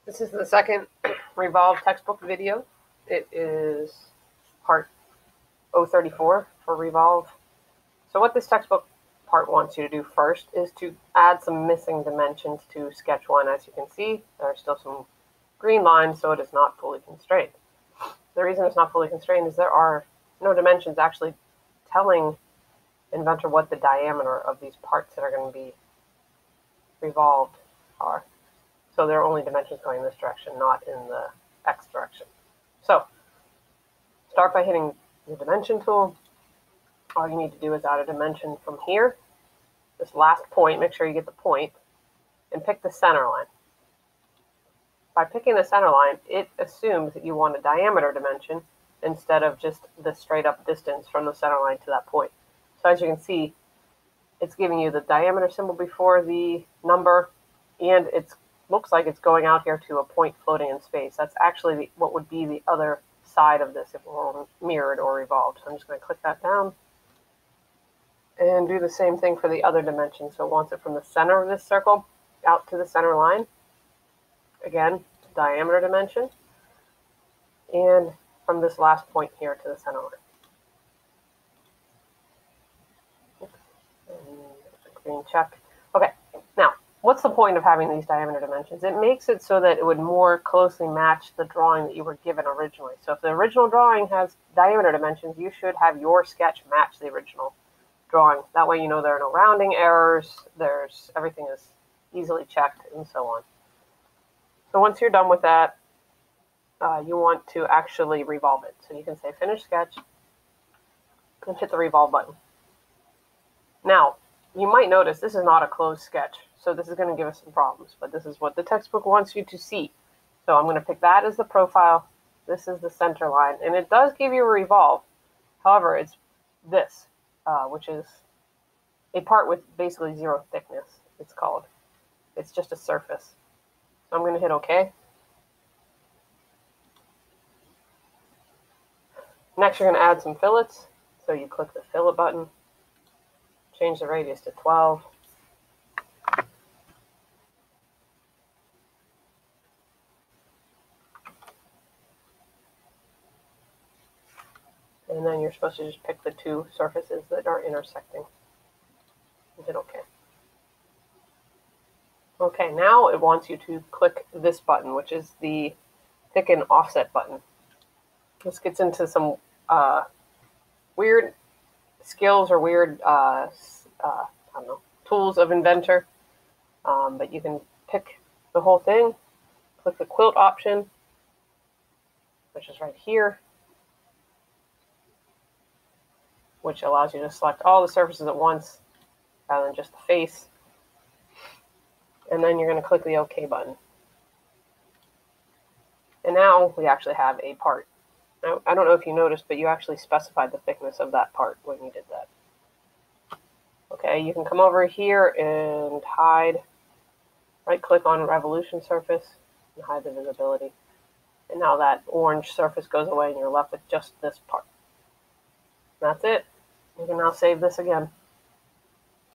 This is the second Revolve textbook video. It is part 034 for Revolve. So what this textbook part wants you to do first is to add some missing dimensions to sketch 1. As you can see, there are still some green lines, so it is not fully constrained. The reason it's not fully constrained is there are no dimensions actually telling Inventor what the diameter of these parts that are going to be revolved are. So there are only dimensions going in this direction, not in the X direction. So start by hitting the dimension tool. All you need to do is add a dimension from here, this last point, make sure you get the point, and pick the center line. By picking the center line, it assumes that you want a diameter dimension instead of just the straight up distance from the center line to that point. So as you can see, it's giving you the diameter symbol before the number, and it looks like it's going out here to a point floating in space. That's actually what would be the other side of this if it were mirrored or revolved. So I'm just going to click that down and do the same thing for the other dimension. So it wants it from the center of this circle out to the center line. Again, diameter dimension. And from this last point here to the center line. And a green check. Okay, now, what's the point of having these diameter dimensions? It makes it so that it would more closely match the drawing that you were given originally. So if the original drawing has diameter dimensions, you should have your sketch match the original drawing. That way you know there are no rounding errors, everything is easily checked, and so on. So once you're done with that, you want to actually revolve it. So you can say Finish Sketch and hit the Revolve button. Now, you might notice this is not a closed sketch, so this is going to give us some problems, but this is what the textbook wants you to see. So I'm going to pick that as the profile. This is the center line, and it does give you a revolve. However, it's this, which is a part with basically zero thickness, it's called. It's just a surface. So I'm going to hit OK. Next, you're going to add some fillets. So you click the fillet button, change the radius to 12. And then you're supposed to just pick the two surfaces that are intersecting and hit OK. Okay, now it wants you to click this button, which is the Thicken Offset button. This gets into some weird skills or weird I don't know, tools of Inventor. But you can pick the whole thing, click the quilt option, which is right here, which allows you to select all the surfaces at once rather than just the face. And then you're going to click the OK button. And now we actually have a part. Now, I don't know if you noticed, but you actually specified the thickness of that part when you did that. Okay, you can come over here and hide. Right-click on Revolution Surface and hide the visibility. And now that orange surface goes away and you're left with just this part. That's it. You can now save this again.